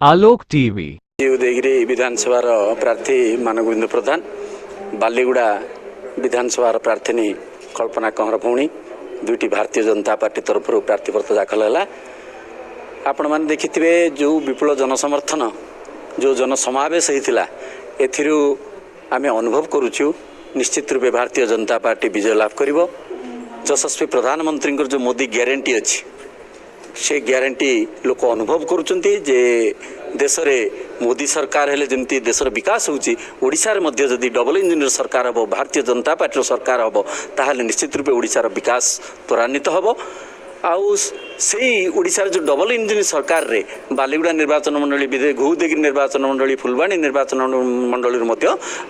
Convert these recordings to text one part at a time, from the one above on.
आलोक TV Udayagiri विधानसभा प्रार्थी मानगोविंद प्रधान बालीगुड़ा विधानसभा प्रार्थी कल्पना Kanwar भौणी दुईटी Bharatiya Janata party तरफ प्रार्थीपत्र दाखल है। आपण मैंने देखिथे जो विपुल जनसमर्थन जो जनसमावेश होता आम अनुभव करुचु निश्चित रूपे भारतीय जनता पार्टी विजय लाभ कर। यशस्वी प्रधानमंत्री जो मोदी ग्यारंटी अच्छी से ग्यारंटी लोक अनुभव करुचंती जे देश में मोदी सरकार हेले जमती देशर विकास होची ओडिशा रे मध्य जदि डबल इंजिन सरकार हम भारतीय जनता पार्टी सरकार हम ताहले निश्चित रूपे ओडिशार विकास त्वरान्वित हम आउ से ओडिशा जो डबल इंजिन सरकार रे बालीगुड़ा निर्वाचन मंडली घुदेगिरी निर्वाचन मंडली फुलवाणी निर्वाचन मंडली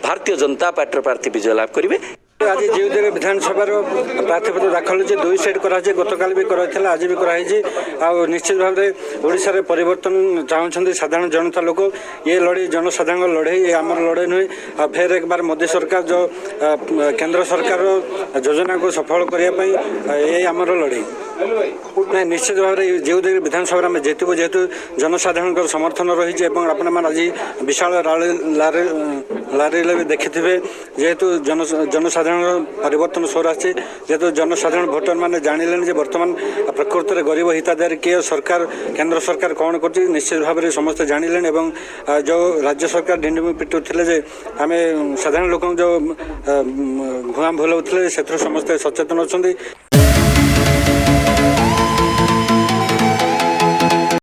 भारतीय जनता पार्टी प्रार्थी विजय लाभ करेंगे। आज जो विधानसभा प्रार्थीपत्र दाखल हो दुई साइड कराई गतकाल भी कराई आज भी कराई निश्चित भाव में ओडिशा रे परिवर्तन चाहते साधारण जनता लोक ये लड़ाई जनसाधारण लड़ाई आम लड़ाई नुहे फिर एक बार मोदी सरकार जो केंद्र सरकार योजना को सफल करने ये आम लड़ाई ना निश्चित भाव में जो विधानसभा में जीतबू जेहेतु जनसाधारण समर्थन रही आज विशाल लारी भी देखिथे जेहेतु जनसाधारण परिवर्तन स्वर आसी जेहेतु जनसाधारण भोटर मैंने जानिले बर्तमान प्रकृत में गरीब हिताधारी किए सरकार केंद्र सरकार कौन कर निश्चित भाव में समस्ते जानिले जो राज्य सरकार ढिंडमी पिटुले जे आम साधारण लोक जो भुआ भुलाऊे से समस्ते सचेतन अच्छा।